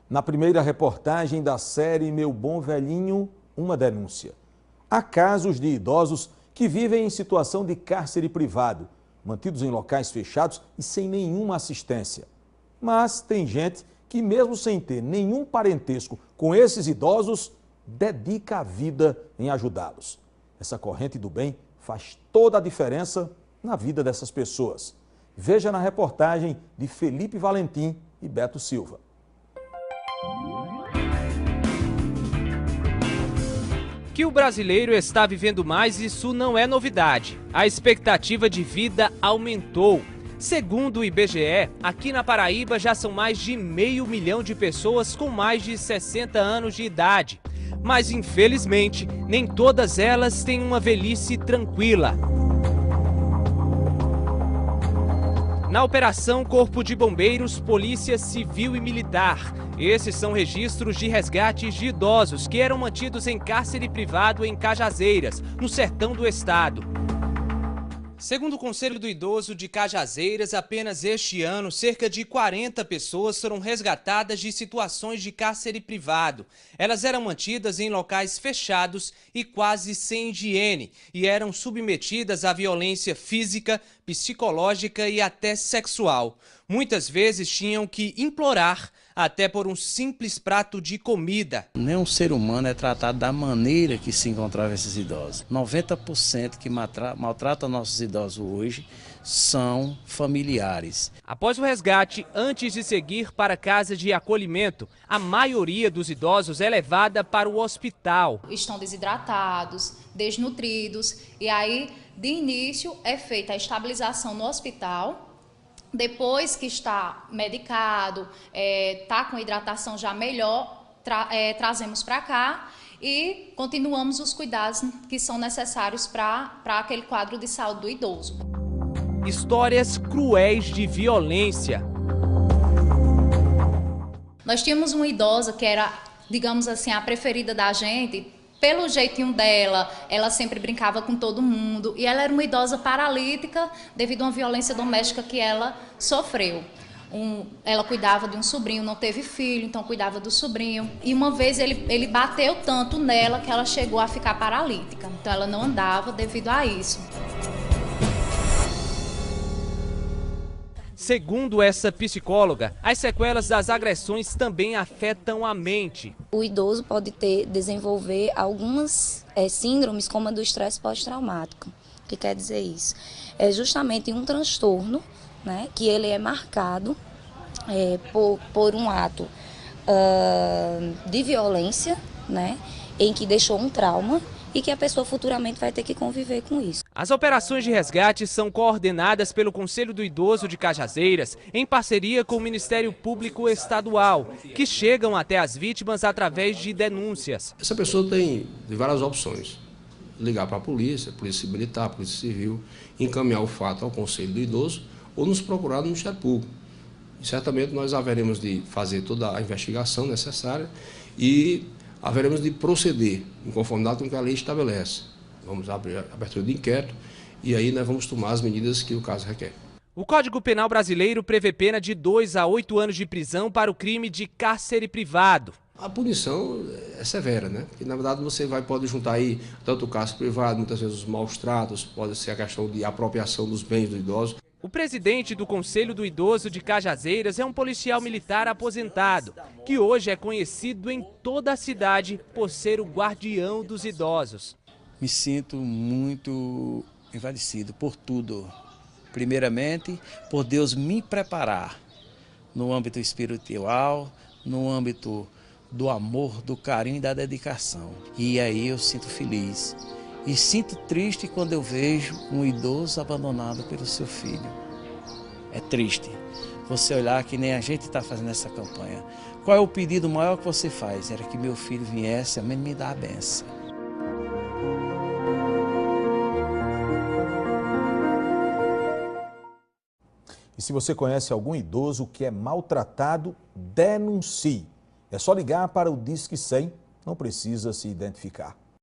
Na primeira reportagem da série Meu Bom Velhinho, uma denúncia. Há casos de idosos que vivem em situação de cárcere privado, mantidos em locais fechados e sem nenhuma assistência. Mas tem gente que, mesmo sem ter nenhum parentesco com esses idosos, dedica a vida em ajudá-los. Essa corrente do bem faz toda a diferença na vida dessas pessoas. Veja na reportagem de Felipe Valentim e Beto Silva. Que o brasileiro está vivendo mais, isso não é novidade. A expectativa de vida aumentou. Segundo o IBGE, aqui na Paraíba já são mais de 500 mil de pessoas com mais de 60 anos de idade. Mas, infelizmente, nem todas elas têm uma velhice tranquila. Na Operação Corpo de Bombeiros, Polícia Civil e Militar. Esses são registros de resgates de idosos que eram mantidos em cárcere privado em Cajazeiras, no sertão do estado. Segundo o Conselho do Idoso de Cajazeiras, apenas este ano, cerca de 40 pessoas foram resgatadas de situações de cárcere privado. Elas eram mantidas em locais fechados e quase sem higiene e eram submetidas à violência física, psicológica e até sexual. Muitas vezes tinham que implorar até por um simples prato de comida. Nenhum ser humano é tratado da maneira que se encontravam esses idosos. 90% que maltratam nossos idosos hoje são familiares. Após o resgate, antes de seguir para a casa de acolhimento, a maioria dos idosos é levada para o hospital. Estão desidratados, desnutridos e aí, de início, é feita a estabilização no hospital. Depois que está medicado, está com hidratação já melhor, trazemos para cá e continuamos os cuidados que são necessários para aquele quadro de saúde do idoso. Histórias cruéis de violência. Nós tínhamos uma idosa que era, digamos assim, a preferida da gente. Pelo jeitinho dela, ela sempre brincava com todo mundo e ela era uma idosa paralítica devido a uma violência doméstica que ela sofreu. Ela cuidava de um sobrinho, não teve filho, então cuidava do sobrinho. E uma vez ele bateu tanto nela que ela chegou a ficar paralítica, então ela não andava devido a isso. Segundo essa psicóloga, as sequelas das agressões também afetam a mente. O idoso pode desenvolver algumas síndromes, como a do estresse pós-traumático. O que quer dizer isso? É justamente um transtorno, né, que ele é marcado por um ato de violência, né, em que deixou um trauma e que a pessoa futuramente vai ter que conviver com isso. As operações de resgate são coordenadas pelo Conselho do Idoso de Cajazeiras, em parceria com o Ministério Público Estadual, que chegam até as vítimas através de denúncias. Essa pessoa tem várias opções: ligar para a polícia militar, polícia civil, encaminhar o fato ao Conselho do Idoso ou nos procurar no Ministério Público. E certamente nós haveremos de fazer toda a investigação necessária e haveremos de proceder em conformidade com o que a lei estabelece. Vamos abrir a abertura de inquérito e aí nós vamos tomar as medidas que o caso requer. O Código Penal brasileiro prevê pena de 2 a 8 anos de prisão para o crime de cárcere privado. A punição é severa, né? Porque, na verdade, você pode juntar aí tanto o cárcere privado, muitas vezes os maus tratos, pode ser a questão de apropriação dos bens do idoso. O presidente do Conselho do Idoso de Cajazeiras é um policial militar aposentado, que hoje é conhecido em toda a cidade por ser o guardião dos idosos. Me sinto muito envaidecido por tudo. Primeiramente, por Deus me preparar no âmbito espiritual, no âmbito do amor, do carinho e da dedicação. E aí eu sinto feliz. E sinto triste quando eu vejo um idoso abandonado pelo seu filho. É triste você olhar que nem a gente está fazendo essa campanha. Qual é o pedido maior que você faz? Era que meu filho viesse, a mãe me dá a benção. E se você conhece algum idoso que é maltratado, denuncie. É só ligar para o Disque 100, não precisa se identificar.